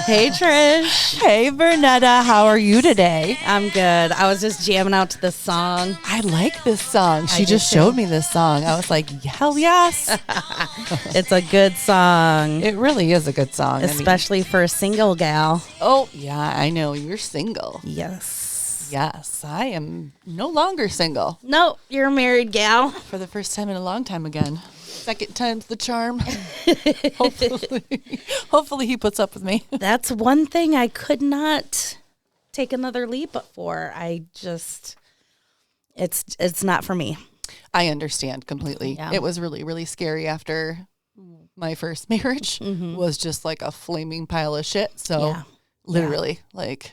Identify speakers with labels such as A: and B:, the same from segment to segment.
A: Hey, Trish.
B: Hey, Vernetta. How are you today?
A: I'm good. I was just jamming out to this song.
B: I like this song. She
A: did
B: just
A: too.
B: showed me this song. I was like, hell yes.
A: It's a good song,
B: It really is a good song. I mean,
A: especially for a single gal.
B: oh, yeah, I know. You're single.
A: Yes.
B: Yes, I am no longer single.
A: No, you're a married gal.
B: For the first time in a long time again. Second time's the charm. Hopefully he puts up with me.
A: That's one thing I could not take another leap for. It's not for me.
B: I understand completely.
A: Yeah.
B: It was really, really scary after my first marriage. Was just like a flaming pile of shit. So
A: Yeah.
B: literally, like,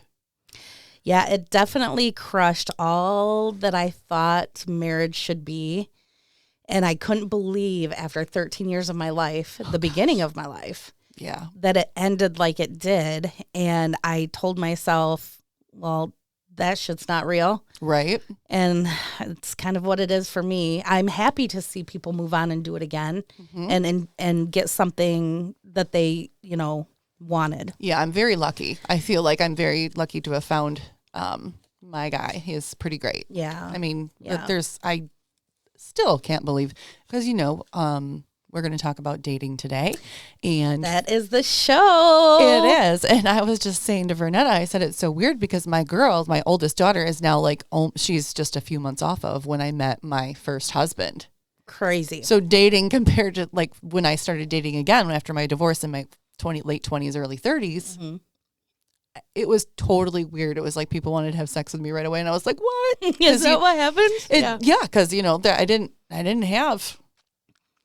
A: Yeah, it definitely crushed all that I thought marriage should be. And I couldn't believe after 13 years of my life, the beginning of my life,
B: yeah.
A: that it ended like it did. And I told myself, well, that shit's not real.
B: Right.
A: And it's kind of what it is for me. I'm happy to see people move on and do it again and get something that they, wanted.
B: Yeah, I'm very lucky. I feel like I'm very lucky to have found my guy. He's pretty great.
A: Yeah.
B: I mean,
A: Yeah.
B: I still can't believe, because, we're going to talk about dating today. And
A: That is the show.
B: it is. And I was just saying to Vernetta, I said, it's so weird because my oldest daughter is now like, she's just a few months off of when I met my first husband.
A: Crazy.
B: So dating compared to like when I started dating again after my divorce in my late 20s, early 30s, it was totally weird. It was like people wanted to have sex with me right away. And I was like, what?
A: Is that what happened?
B: Yeah. Because, I didn't have,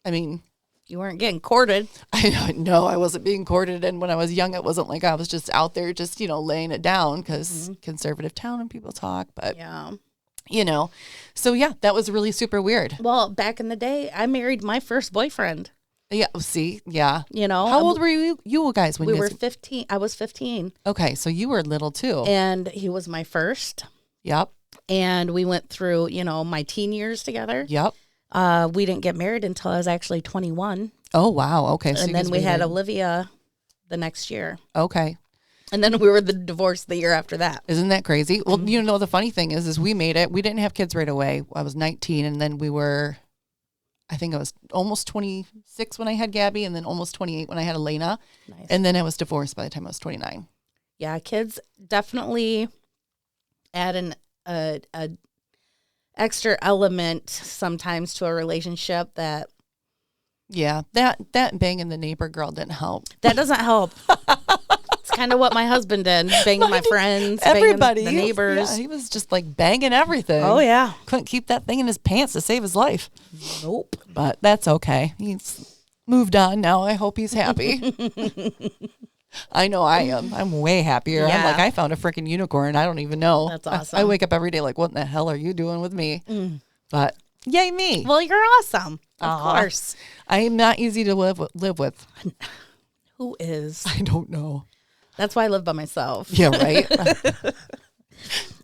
B: I mean,
A: You weren't getting courted.
B: I know I wasn't being courted. And when I was young, it wasn't like I was just out there just, laying it down because conservative town and people talk. But,
A: Yeah.
B: So yeah, that was really super weird.
A: Well, back in the day, I married my first boyfriend.
B: Yeah. See, yeah.
A: How
B: How old were you guys when
A: we
B: you
A: were
B: guys?
A: 15. I was 15,
B: Okay. So you were little too.
A: and he was my first.
B: Yep.
A: And we went through, my teen years together.
B: Yep.
A: We didn't get married until I was actually 21,
B: Oh, wow. Okay. So
A: and
B: you
A: then
B: guys
A: we
B: were
A: had
B: married.
A: Olivia the next year,
B: Okay.
A: and then we were divorced the year after that.
B: Isn't that crazy? Well, the funny thing is we made it. We didn't have kids right away. I was 19, and then I think I was almost 26 when I had Gabby, and then almost 28 when I had Elena.
A: Nice.
B: And then I was divorced by the time I was 29.
A: Yeah, kids definitely add a extra element sometimes to a relationship that
B: Yeah, that banging the neighbor girl didn't help.
A: doesn't help. It's kind of what my husband did, banging my friends,
B: Everybody,
A: banging the neighbors.
B: Yeah, he was just like banging everything.
A: Oh yeah,
B: Couldn't keep that thing in his pants to save his life.
A: nope.
B: But that's okay. He's moved on now. I hope he's happy. I know I am. I'm way happier. I'm
A: Yeah.
B: like, I found a freaking unicorn. I don't even know.
A: That's
B: I
A: awesome.
B: wake up every day like, what in the hell are you doing with me? But yay me.
A: Well, you're awesome, of
B: Aw.
A: course.
B: I am not easy to live with.
A: Who is?
B: I don't know.
A: That's why I live by myself.
B: Yeah, right?
A: I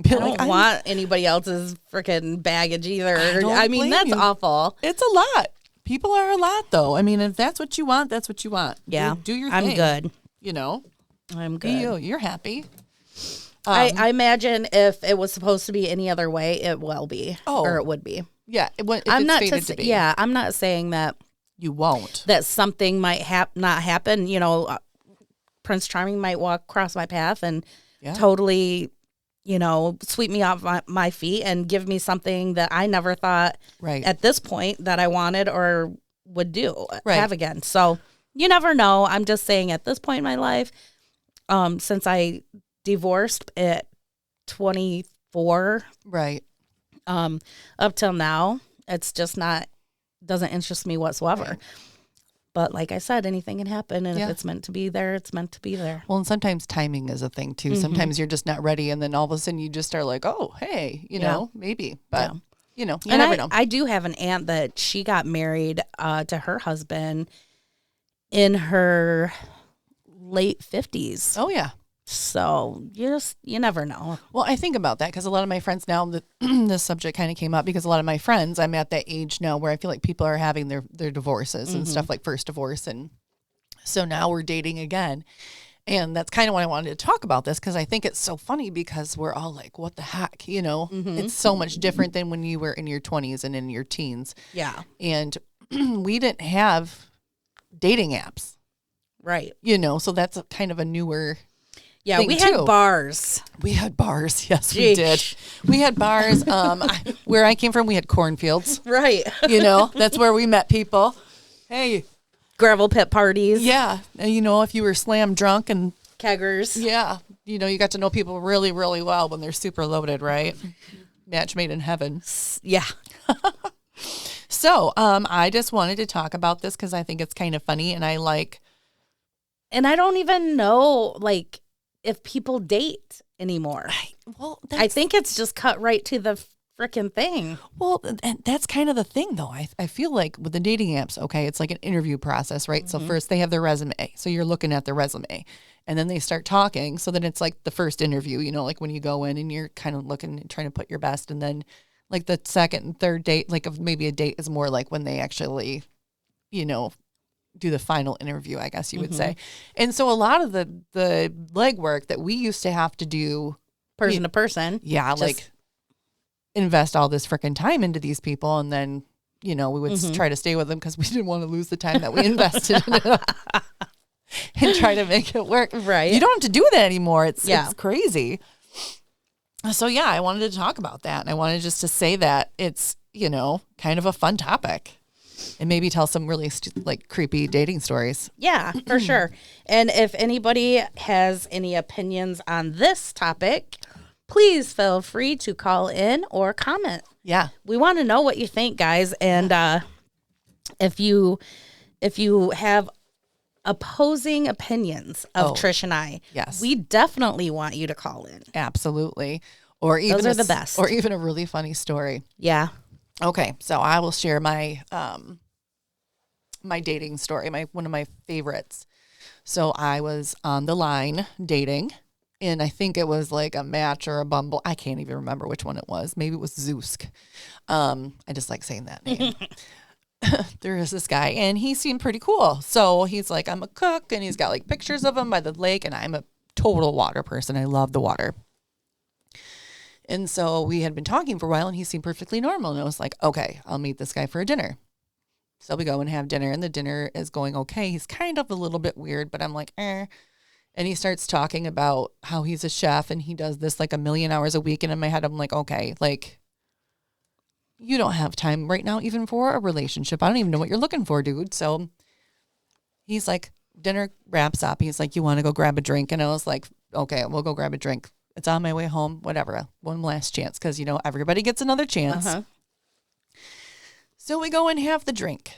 A: don't want anybody else's freaking baggage either.
B: don't
A: mean,
B: blame
A: that's
B: you.
A: awful.
B: It's a lot. People are a lot, though. I mean, if that's what you want, that's what you want.
A: Yeah,
B: Do your
A: I'm
B: thing.
A: good. I'm
B: Be
A: good.
B: you. You're happy.
A: I imagine if it was supposed to be any other way, it will be.
B: Oh.
A: Or it would be.
B: Yeah. If
A: I'm
B: it's
A: not
B: fated to be.
A: Yeah, I'm not saying that
B: You won't.
A: something might not happen. Prince Charming might walk across my path and
B: Yeah.
A: totally, sweep me off my feet and give me something that I never thought
B: Right.
A: at this point that I wanted or would do
B: Right.
A: have again. So you never know. I'm just saying at this point in my life, since I divorced at 24,
B: Right.
A: up till now, it's just doesn't interest me whatsoever.
B: Right.
A: But like I said, anything can happen. And
B: Yeah.
A: if it's meant to be there, it's meant to be there.
B: Well, and sometimes timing is a thing, too. Sometimes you're just not ready, and then all of a sudden you just are like, oh, hey, maybe. But, you
A: and
B: never know.
A: I do have an aunt that she got married to her husband in her late 50s.
B: Oh, yeah.
A: So you never know.
B: Well, I think about that because a lot of my friends now, this subject kind of came up because a lot of my friends, I'm at that age now where I feel like people are having their divorces and stuff like first divorce. And so now we're dating again. And that's kind of why I wanted to talk about this, because I think it's so funny because we're all like, what the heck? You know, it's so much different than when you were in your 20s and in your teens.
A: Yeah.
B: And we didn't have dating apps,
A: Right.
B: you know, so that's kind of a newer
A: Yeah,
B: thing
A: we
B: too.
A: had bars.
B: We had bars. Yes, we did.
A: Jeez.
B: We had bars. Where I came from, we had cornfields.
A: Right.
B: You know, that's where we met people. Hey,
A: Gravel pit parties.
B: yeah. And, you know, if you were slam drunk and
A: Keggers.
B: yeah, you know, you got to know people really, really well when they're super loaded, right? Match made in heaven.
A: Yeah.
B: So, I just wanted to talk about this because I think it's kind of funny, and I like.
A: And I don't even know, like, if people date anymore. I think it's just cut right to the freaking thing.
B: Well, and that's kind of the thing, though. I feel like with the dating apps, okay, it's like an interview process, right? So first they have their resume. So you're looking at their resume. And then they start talking. So then it's like the first interview, you know, like when you go in and you're kind of looking and trying to put your best. And then like the second and third date, like maybe a date is more like when they actually, you know, do the final interview, I guess you would say. And so a lot of the legwork that we used to have to do
A: Person to person.
B: yeah,
A: Just-
B: like invest all this freaking time into these people, and then you know we would try to stay with them because we didn't want to lose the time that we invested in it and try to make it work.
A: Right.
B: You don't have to do that anymore. It's
A: Yeah.
B: it's crazy. So yeah, I wanted to talk about that, and I wanted just to say that it's you know kind of a fun topic, and maybe tell some really like creepy dating stories.
A: Yeah, for sure. And if anybody has any opinions on this topic, please feel free to call in or comment.
B: Yeah,
A: We want to know what you think, guys. And if you have opposing opinions of Trish and I,
B: Yes.
A: we definitely want you to call in.
B: absolutely. Or even
A: Those are the best.
B: Or even a really funny story.
A: Yeah.
B: Okay, so I will share my my dating story, one of my favorites. So I was on the line dating, and I think it was like a Match or a Bumble. I can't even remember which one it was. Maybe it was Zoosk. I just like saying that name. There is this guy, and he seemed pretty cool. So he's like, I'm a cook, and he's got like pictures of him by the lake, and I'm a total water person. I love the water. And so we had been talking for a while, and he seemed perfectly normal. And I was like, okay, I'll meet this guy for a dinner. So we go and have dinner, and the dinner is going okay. He's kind of a little bit weird, but I'm like, eh. And he starts talking about how he's a chef, and he does this like 1 million hours a week. And in my head, I'm like, okay, like, you don't have time right now even for a relationship. I don't even know what you're looking for, dude. So he's like, dinner wraps up. He's like, you want to go grab a drink? And I was like, okay, we'll go grab a drink. It's on my way home, whatever. One last chance, because, you know, everybody gets another chance. So we go and have the drink.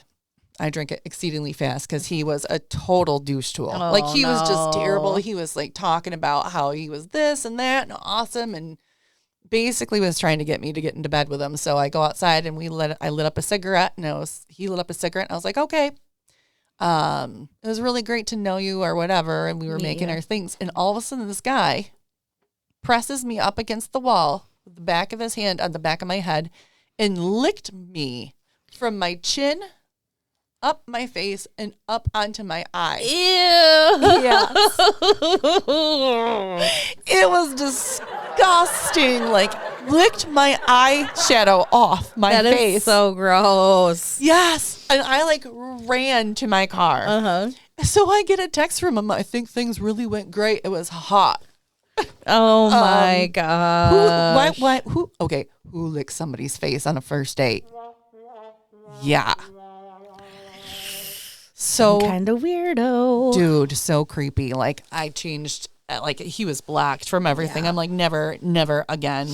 B: I drink it exceedingly fast because he was a total douche tool.
A: Oh,
B: like, he was just
A: no.
B: terrible. He was, like, talking about how he was this and that and awesome, and basically was trying to get me to get into bed with him. So I go outside, and I lit up a cigarette, and he lit up a cigarette, and I was like, okay. It was really great to know you or whatever, and we were making our things. And all of a sudden, this guy presses me up against the wall with the back of his hand on the back of my head and licked me from my chin up my face and up onto my eye.
A: Ew.
B: Yes. It was disgusting. Like, licked my eyeshadow off my
A: That
B: face.
A: is so gross.
B: Yes. And I like ran to my car.
A: Uh-huh.
B: So I get a text from him. I think things really went great. It was hot.
A: Oh my god.
B: Who licks somebody's face on a first date? Yeah. So
A: Kind of weirdo.
B: dude, so creepy. Like, I changed, like, he was blocked from everything.
A: Yeah.
B: I'm like, never again.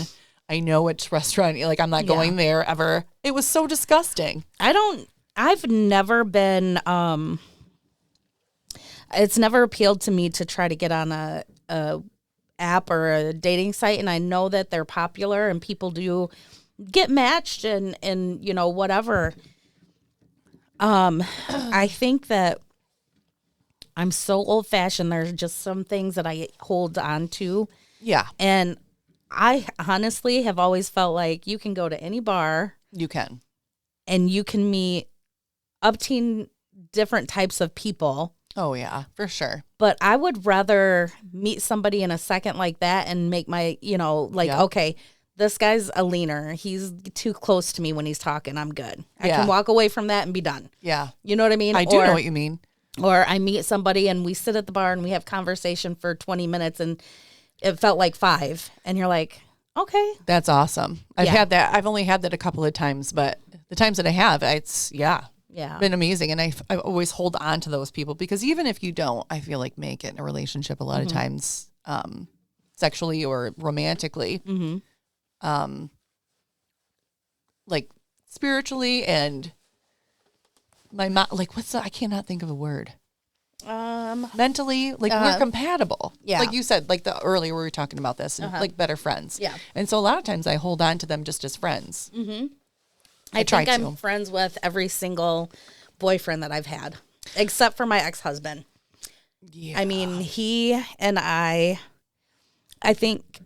B: I know which restaurant, like, I'm not going there ever. It was so disgusting.
A: I've never been, it's never appealed to me to try to get on a app or a dating site. And I know that they're popular and people do get matched and you know, whatever. I think that I'm so old fashioned. There's just some things that I hold on to.
B: Yeah,
A: And I honestly have always felt like you can go to any bar
B: you can.
A: and you can meet up to different types of people
B: Oh, yeah, for sure.
A: But I would rather meet somebody in a second like that and make my, like,
B: Yeah.
A: okay, this guy's a leaner. He's too close to me when he's talking. I'm good. I
B: Yeah.
A: can walk away from that and be done.
B: Yeah.
A: You know what I mean?
B: I do know what you mean.
A: Or I meet somebody and we sit at the bar and we have conversation for 20 minutes and it felt like 5. And you're like, okay.
B: That's awesome. I've
A: Yeah.
B: had that. I've only had that a couple of times, but the times that I have, it's,
A: Yeah.
B: been amazing. And I always hold on to those people because even if you don't, I feel like make it in a relationship a lot of times, sexually or romantically, like spiritually and my mom, like I cannot think of a word. Mentally, like we're compatible.
A: Yeah.
B: Like you said, like the earlier we were talking about this, and like better friends.
A: Yeah.
B: And so a lot of times I hold on to them just as friends.
A: I
B: try
A: think
B: to.
A: I'm friends with every single boyfriend that I've had, except for my ex-husband.
B: Yeah.
A: I mean, he and I think,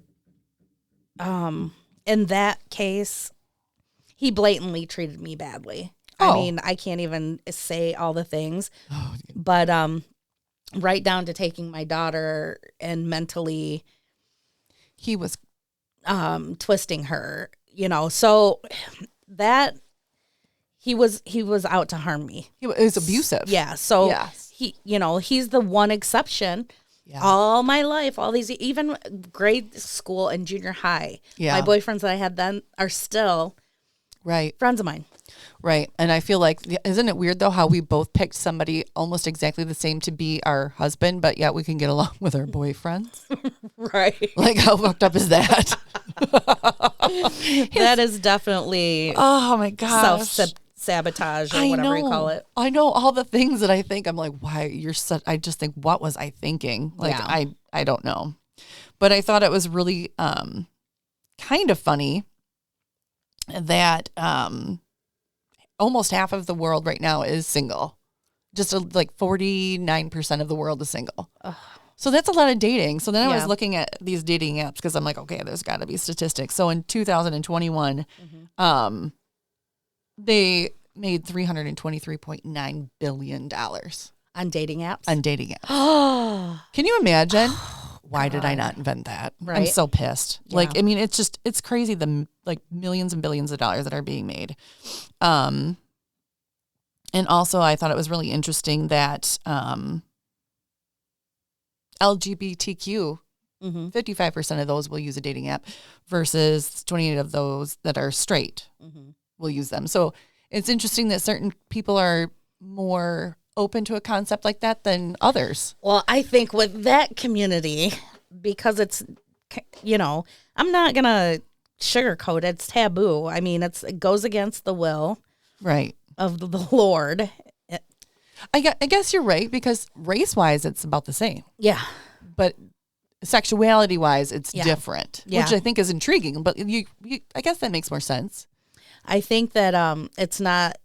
A: in that case, he blatantly treated me badly. I
B: Oh.
A: mean, I can't even say all the things, but right down to taking my daughter and mentally
B: He was
A: twisting her, so that he was out to harm me.
B: he was abusive.
A: Yeah. So
B: Yes.
A: he's the one exception.
B: Yeah.
A: All my life, all these, even grade school and junior high,
B: Yeah.
A: my boyfriends that I had then are still
B: Right.
A: friends of mine.
B: Right. And I feel like, isn't it weird though how we both picked somebody almost exactly the same to be our husband, but yet we can get along with our boyfriends?
A: Right.
B: Like how fucked up is that?
A: That is definitely
B: Oh my gosh.
A: self-sabotage or whatever you call it.
B: I know all the things that I think. I'm like, why you're such, I just think, what was I thinking? Like,
A: Yeah.
B: I don't know. But I thought it was really kind of funny that almost half of the world right now is single. Just like 49% of the world is single. So that's a lot of dating. So then I was
A: Yeah.
B: looking at these dating apps because I'm like, okay, there's got to be statistics. So in 2021, they made $323.9 billion
A: On dating apps.
B: on dating apps.
A: Oh,
B: Can you imagine? Why did I not invent that? I'm
A: Right.
B: so pissed.
A: Yeah.
B: Like, I mean, it's crazy the like millions and billions of dollars that are being made. And also I thought it was really interesting that LGBTQ, 55% of those will use a dating app versus 28 of those that are straight will use them. So it's interesting that certain people are more open to a concept like that than others.
A: well, I think with that community, because it's, I'm not going to sugarcoat it. It's taboo. I mean, it goes against the will
B: Right.
A: of the Lord.
B: I guess you're right because race-wise, it's about the same.
A: Yeah.
B: But sexuality-wise, it's
A: Yeah.
B: different,
A: Yeah.
B: which I think is intriguing. But I guess that makes more sense.
A: I think that it's not,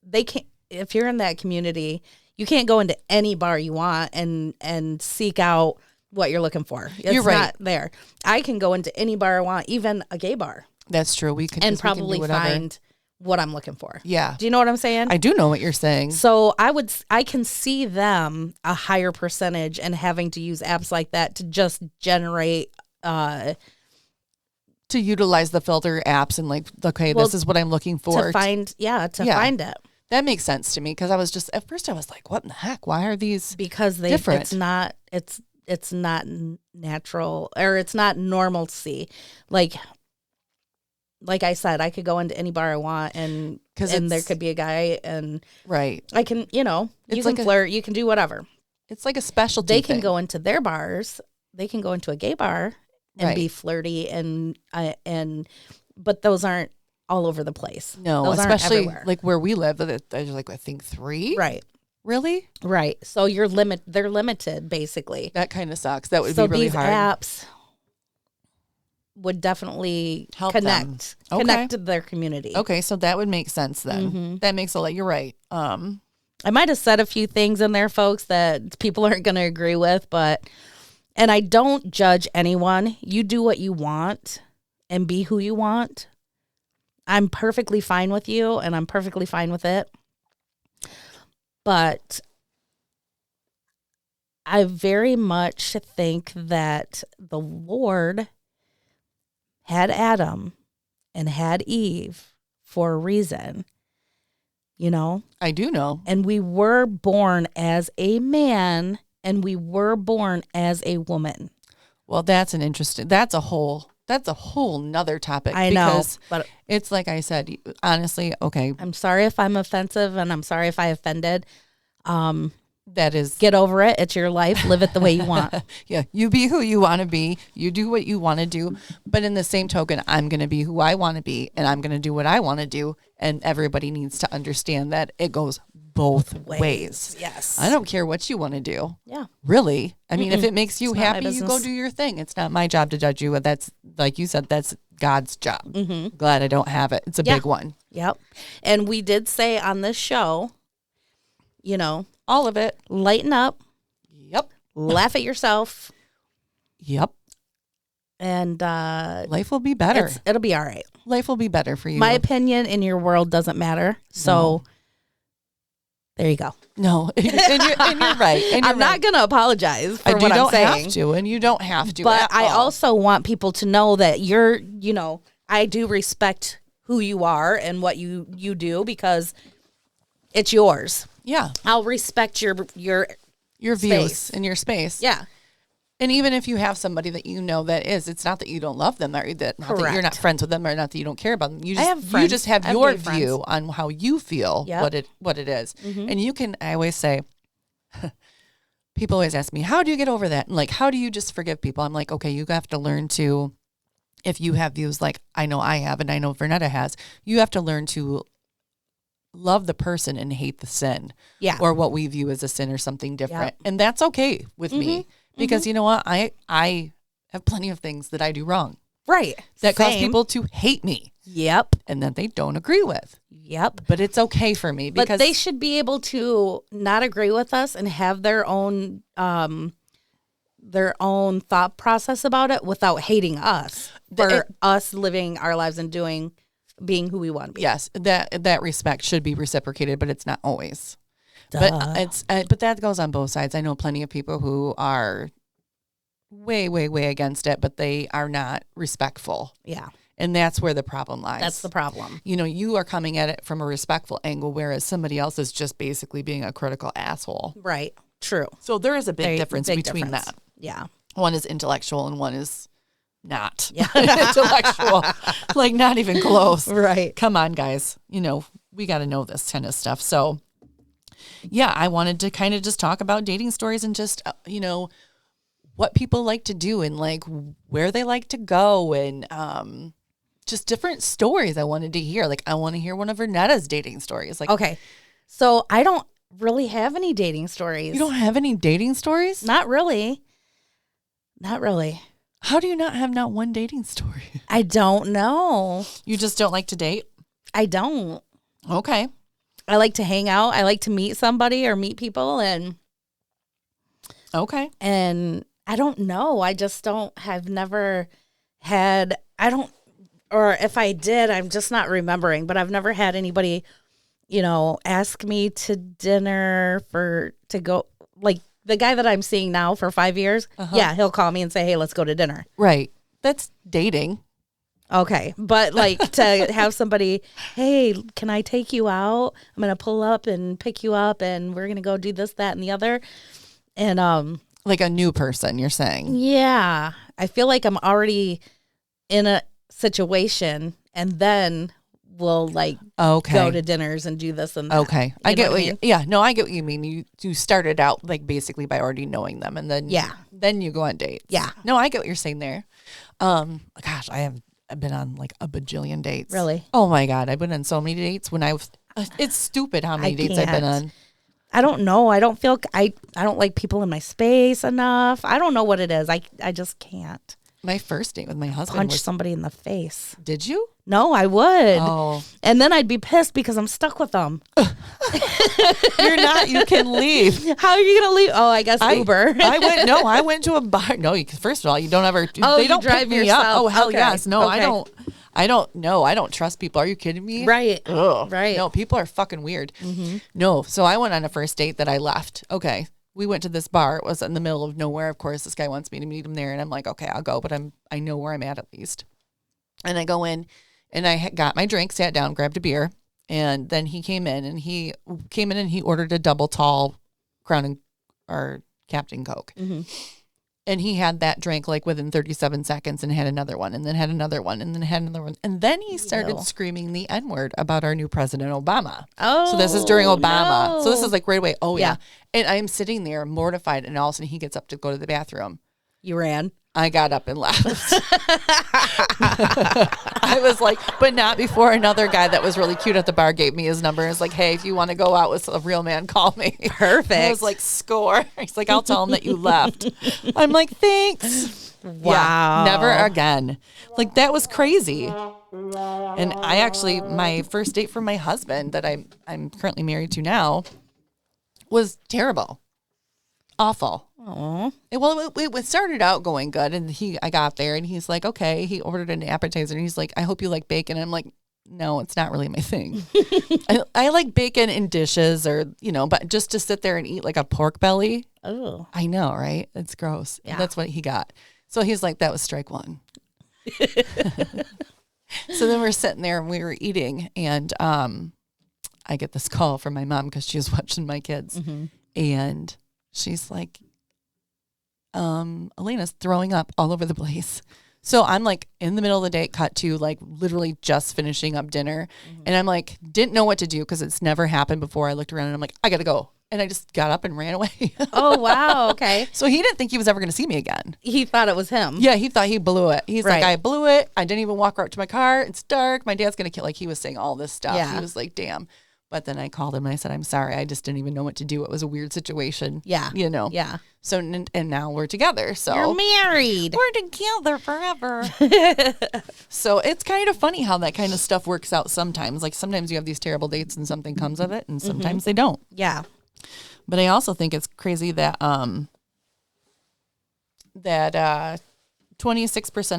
A: they can't, if you're in that community, you can't go into any bar you want and seek out what you're looking for. It's
B: You're right.
A: not there. I can go into any bar I want, even a gay bar,
B: That's true. We could
A: and
B: we can do
A: probably
B: whatever.
A: find what I'm looking for.
B: Yeah,
A: Do you know what I'm saying?
B: I do know what you're saying.
A: So I can see them a higher percentage and having to use apps like that to just generate
B: To utilize the filter apps and like, okay,
A: Well,
B: this is what I'm looking for.
A: to find
B: Yeah.
A: find it,
B: That makes sense to me because I was just at first I was like, what in the heck? Why are these?
A: because
B: Different.
A: it's not natural, or it's not normalcy. Like I said, I could go into any bar I want and
B: 'Cause
A: there
B: it's-
A: could be a guy and
B: Right.
A: I can, you
B: It's
A: can
B: like
A: flirt, you can do whatever.
B: It's like a specialty.
A: They can
B: thing.
A: go into their bars. They can go into a gay bar and
B: Right.
A: be flirty and but those aren't all over the place.
B: No,
A: those aren't
B: especially
A: everywhere.
B: like where we live. There's like I think 3.
A: Right.
B: Really?
A: Right. So they're limited basically.
B: That kind of sucks. That would
A: So
B: be really
A: these
B: hard.
A: apps would definitely
B: Help
A: connect
B: them. Okay.
A: connect to their community.
B: Okay, so that would make sense then.
A: Mm-hmm.
B: That makes a lot. You're right.
A: I might have said a few things in there, folks, that people aren't going to agree with, and I don't judge anyone. You do what you want and be who you want. I'm perfectly fine with you, and I'm perfectly fine with it. But I very much think that the Lord had Adam and had Eve for a reason, you know?
B: I do know.
A: And we were born as a man and we were born as a woman.
B: Well, that's a whole nother topic.
A: I know,
B: because
A: but
B: it's like I said, honestly, okay,
A: I'm sorry if I'm offensive and I'm sorry if I offended.
B: that is,
A: Get over it. It's your life. Live it the way you want.
B: yeah, you be who you want to be. You do what you want to do. But in the same token, I'm going to be who I want to be and I'm going to do what I want to do. And everybody needs to understand that it goes both ways.
A: Yes.
B: I don't care what you want to do.
A: Yeah.
B: Really. I mean, if it makes you
A: It's not my
B: happy, you go
A: business.
B: do your thing. It's not my job to judge you. That's, like you said, that's God's job.
A: Mm-hmm.
B: Glad I don't have it. It's a
A: Yeah.
B: big one.
A: Yep. And we did say on this show, you know,
B: All of it.
A: lighten up,
B: Yep.
A: laugh at yourself,
B: Yep.
A: and
B: Life will be better.
A: it'll be all right.
B: Life will be better for you.
A: My opinion in your world doesn't matter. So there you go.
B: No, and you're right. And
A: I'm not going to apologize for
B: you
A: what I'm
B: don't
A: saying.
B: have to, and you don't have to.
A: But
B: at
A: I
B: all.
A: also want people to know that you know, I do respect who you are and what you do because it's yours.
B: yeah,
A: I'll respect your
B: your views
A: Space.
B: and your space.
A: yeah.
B: And even if you have somebody that you know that is, it's not that you don't love them, or that not that you're not
A: Correct.
B: friends with them, or not that you don't care about them. You
A: I
B: just
A: have
B: you
A: friends.
B: just have
A: I have
B: your
A: gay friends.
B: view on how you feel
A: Yep.
B: what it is. And you can. I always say, people always ask me, how do you get over that? And like, how do you just forgive people? I'm like, okay, you have to learn to, if you have views like I know I have, and I know Vernetta has, you have to learn to love the person and hate the sin.
A: Yeah.
B: Or what we view as a sin or something different.
A: Yep.
B: And that's okay with me because you know what? I have plenty of things that I do wrong
A: Right.
B: that cause
A: Same.
B: people to hate me
A: Yep.
B: and that they don't agree with.
A: Yep.
B: But it's okay for me because
A: But they should be able to not agree with us and have their own thought process about it without hating us for us living our lives and being who we want to be.
B: yes, that respect should be reciprocated, but it's not always.
A: Duh.
B: But that goes on both sides. I know plenty of people who are way, way, way against it, but they are not respectful.
A: Yeah.
B: And that's where the problem lies.
A: That's the problem.
B: You know, you are coming at it from a respectful angle, whereas somebody else is just basically being a critical asshole.
A: Right. True.
B: So there is a big difference
A: Big
B: between
A: difference.
B: that.
A: Yeah.
B: One is intellectual and one is not
A: Yeah.
B: intellectual. Like not even close.
A: Right.
B: Come on, guys. You know, we got to know this kind of stuff. So yeah, I wanted to kind of just talk about dating stories and just, you know, what people like to do and like where they like to go and just different stories I wanted to hear. Like I want to hear one of Vernetta's dating stories. Like,
A: Okay. So I don't really have any dating stories.
B: you don't have any dating stories?
A: Not really. Not really.
B: How do you not have not one dating story?
A: I don't know.
B: You just don't like to date?
A: I don't.
B: Okay.
A: I like to hang out. I like to meet somebody or meet people
B: Okay.
A: and I don't know. I just don't have never had or if I did, I'm just not remembering, but I've never had anybody, you know, ask me to dinner to go, like the guy that I'm seeing now for 5 years. Yeah, he'll call me and say, "Hey, let's go to dinner."
B: Right. That's dating.
A: Okay. But like to have somebody, "Hey, can I take you out? I'm going to pull up and pick you up and we're going to go do this, that, and the other." And
B: Like a new person, you're saying.
A: yeah, I feel like I'm already in a situation and then we'll like
B: Okay.
A: go to dinners and do this and that.
B: Okay. I
A: You know
B: get
A: what
B: what
A: I
B: you
A: mean?
B: yeah, no, I get what you mean. You started out like basically by already knowing them and then
A: Yeah.
B: then you go on dates.
A: Yeah.
B: No, I get what you're saying there. Gosh, I've been on like a bajillion dates.
A: Really?
B: Oh my God. I've been on so many dates when I was it's stupid how many
A: I
B: dates I've been
A: can't.
B: on.
A: I don't know. I don't feel I don't like people in my space enough. I don't know what it is. I just can't
B: My first date with my husband
A: punch
B: was
A: somebody in the face.
B: Did you?
A: No, I would.
B: Oh.
A: And then I'd be pissed because I'm stuck with them.
B: You're not. You can leave.
A: How are you going to leave? Oh, I guess Uber.
B: I went to a bar. No, first of all, you don't ever.
A: Oh,
B: they
A: you
B: don't
A: drive
B: pick me
A: yourself.
B: up. Oh hell
A: Okay.
B: yes. No, I
A: Okay.
B: don't. I don't know. I don't trust people. Are you kidding me?
A: Right.
B: Ugh.
A: Right.
B: No, people are fucking weird. No. So I went on a first date that I left. Okay. we went to this bar. It was in the middle of nowhere. Of course, this guy wants me to meet him there. And I'm like, okay, I'll go. But I know where I'm at least. And I go in and I got my drink, sat down, grabbed a beer. And then he came in and he ordered a double tall or Captain Coke.
A: Mm-hmm.
B: And he had that drink like within 37 seconds and had another one and then had another one and then had another one. And then he started screaming the N-word about our new President Obama.
A: Oh,
B: so this is during Obama.
A: no.
B: So this is like right away. Oh, yeah.
A: Yeah.
B: And I'm sitting there mortified. And all of a sudden he gets up to go to the bathroom.
A: You ran.
B: I got up and left. I was like, but not before another guy that was really cute at the bar gave me his number. And was like, hey, if you want to go out with a real man, call me.
A: Perfect.
B: I was like, score. He's like, I'll tell him that you left. I'm like, thanks.
A: Wow.
B: Yeah, never again. Like, that was crazy. And I actually, my first date from my husband that I'm currently married to now was terrible. Awful.
A: Aww.
B: It started out going good, and I got there, and he's like, okay. He ordered an appetizer, and he's like, I hope you like bacon. And I'm like, no, it's not really my thing. I like bacon in dishes, or but just to sit there and eat like a pork belly.
A: Oh.
B: I know, right? It's gross.
A: Yeah.
B: That's what he got. So he's like, that was strike one. So then we're sitting there and we were eating, and I get this call from my mom because she was watching my kids, and she's like, Elena's throwing up all over the place. So I'm like in the middle of the day, cut to like literally just finishing up dinner. And I'm like, didn't know what to do because it's never happened before. I looked around and I'm like, I got to go. And I just got up and ran away.
A: Oh, wow. Okay.
B: So he didn't think he was ever going to see me again.
A: He thought it was him.
B: Yeah, he thought he blew it. He's like,
A: Right.
B: I blew it. I didn't even walk out to my car. It's dark. My dad's going to kill. Like, he was saying all this stuff.
A: Yeah.
B: He was like, damn. But then I called him and I said, I'm sorry. I just didn't even know what to do. It was a weird situation.
A: Yeah.
B: Yeah. So, and now we're together. So
A: You're married.
B: we're together forever. So it's kind of funny how that kind of stuff works out sometimes. Like, sometimes you have these terrible dates and something comes of it, and sometimes they don't.
A: Yeah.
B: But I also think it's crazy that 26%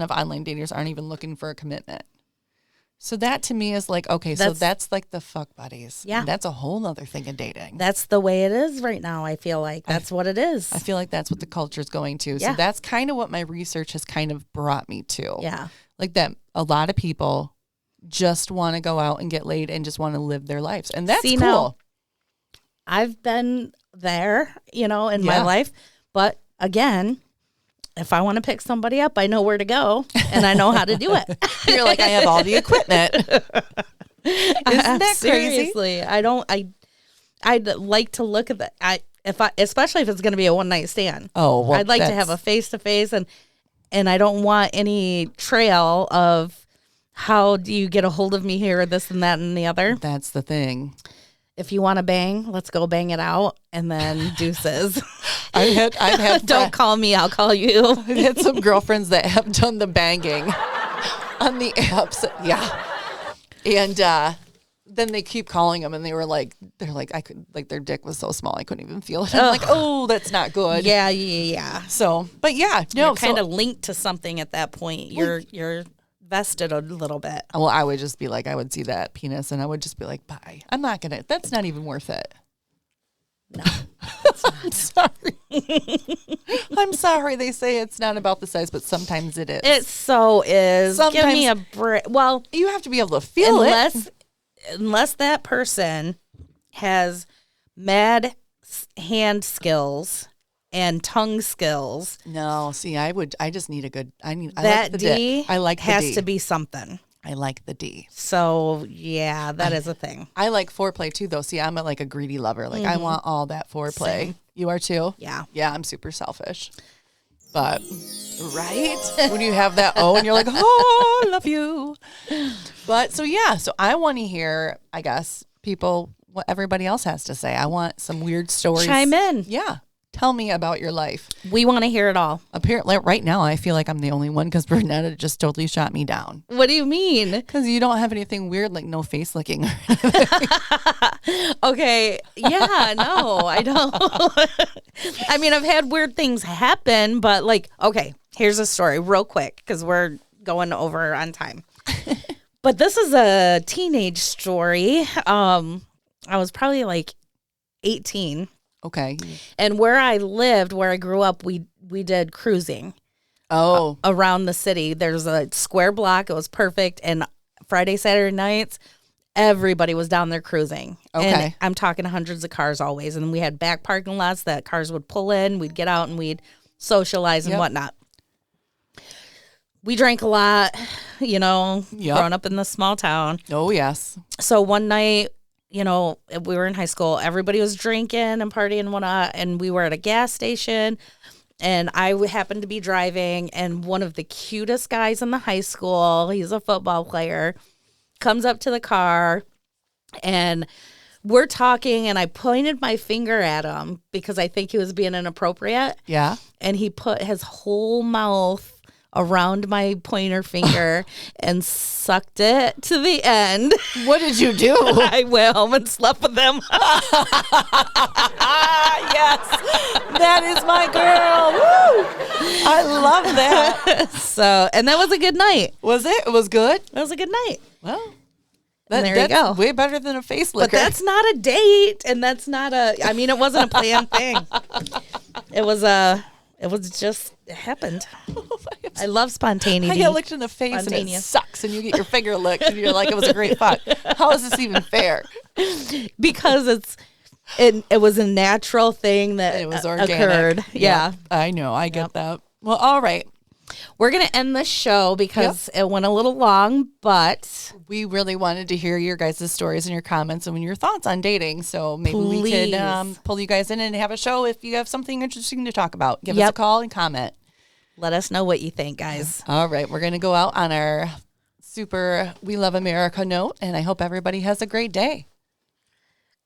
B: of online daters aren't even looking for a commitment. So that to me is like, okay, so that's like the fuck buddies.
A: Yeah.
B: And that's a whole other thing of dating.
A: That's the way it is right now. I feel like that's what it is.
B: I feel like that's what the culture is going to.
A: Yeah.
B: So that's kind of what my research has kind of brought me to.
A: Yeah.
B: Like that a lot of people just want to go out and get laid and just want to live their lives. And that's
A: See,
B: cool.
A: now, I've been there, in my
B: Yeah.
A: life. But again, if I want to pick somebody up, I know where to go and I know how to do it.
B: You're like, I have all the equipment. Isn't that crazy?
A: Seriously, I'd like to look at that. Especially if it's going to be a one night stand.
B: Oh, well,
A: I'd like to have a face to face, and I don't want any trail of how do you get a hold of me here, this and that and the other.
B: That's the thing.
A: If you want to bang, let's go bang it out, and then deuces.
B: I've had
A: Don't call me, I'll call you.
B: I've had some girlfriends that have done the banging on the apps. Yeah. And then they keep calling them, and they're like, their dick was so small I couldn't even feel it. I'm like, oh, that's not good.
A: Yeah.
B: So, but yeah, no,
A: You're kind of linked to something at that point. You're vested a little bit.
B: well, I would just be like, I would see that penis, and I would just be like, bye. I'm not gonna. That's not even worth it.
A: No.
B: I'm sorry. I'm sorry. They say it's not about the size, but sometimes it is.
A: It so is. Give me a break. Well,
B: You have to be able to feel it.
A: Unless that person has mad hand skills and tongue skills,
B: No, see, I just need a good. I like
A: that
B: the
A: D
B: dick. I like the
A: has
B: D.
A: to be something.
B: I like the D.
A: So yeah, that is a thing.
B: I like foreplay too, though. See, I'm like a greedy lover. Like I want all that foreplay.
A: Same.
B: You are too.
A: Yeah.
B: Yeah, I'm super selfish. But right when you have that O and you're like, oh, I love you. But so yeah, so I want to hear, I guess, people what everybody else has to say. I want some weird stories.
A: Chime in.
B: Yeah. Tell me about your life.
A: We want to hear it all.
B: Apparently, right now, I feel like I'm the only one because Bernetta just totally shot me down.
A: What do you mean?
B: Because you don't have anything weird, like no face licking.
A: Okay. Yeah, no, I don't. I mean, I've had weird things happen, but like, okay, here's a story real quick because we're going over on time. But this is a teenage story. I was probably like 18.
B: Okay.
A: And where I lived, where I grew up, we did cruising around the city. There's a square block. It was perfect. And Friday, Saturday nights, everybody was down there cruising.
B: Okay.
A: And I'm talking hundreds of cars always. And we had back parking lots that cars would pull in. We'd get out and we'd socialize and whatnot. We drank a lot, growing up in this small town.
B: Oh, yes.
A: So one night, we were in high school. Everybody was drinking and partying and whatnot. And we were at a gas station. And I happened to be driving. And one of the cutest guys in the high school, he's a football player, comes up to the car. And we're talking. And I pointed my finger at him because I think he was being inappropriate.
B: Yeah.
A: And he put his whole mouth around my pointer finger and sucked it to the end.
B: What did you do?
A: I went home and slept with him.
B: Yes, that is my girl. Woo! I love that.
A: So, and that was a good night.
B: Was it? It was good?
A: That was a good night.
B: Well,
A: there you go.
B: That's way better than a face licker.
A: But that's not a date, and that's not it wasn't a planned thing. It was it happened. I love spontaneity.
B: I get licked in the face and it sucks, and you get your finger licked, and you're like, it was a great fuck. How is this even fair?
A: Because it was a natural thing that
B: it was organic.
A: Occurred. Yeah.
B: Yep. I know. I get that. Well, all right.
A: We're going to end this show because it went a little long, but
B: we really wanted to hear your guys' stories and your comments and your thoughts on dating. So maybe we could pull you guys in and have a show if you have something interesting to talk about. Give us a call and comment.
A: Let us know what you think, guys.
B: All right. We're going to go out on our super We Love America note, and I hope everybody has a great day.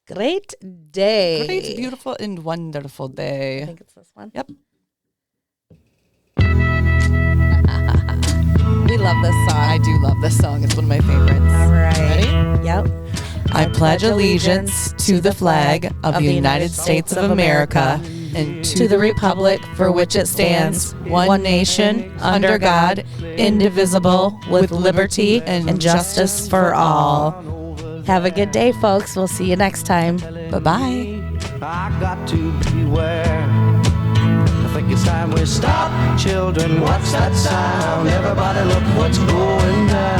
A: Great day.
B: Great, beautiful, and wonderful day.
A: I think it's this one.
B: Yep.
A: We love this song.
B: I do love this song. It's one of my favorites.
A: All right.
B: Ready?
A: Yep.
B: I pledge allegiance to the flag of the United States of America and to the republic for which it stands, one nation, under God, indivisible, with liberty and justice for all.
A: Have a good day, folks. We'll see you next time.
B: Bye-bye.
C: I got to beware. I think it's time we stop. Children, what's that sound? Everybody look what's going down.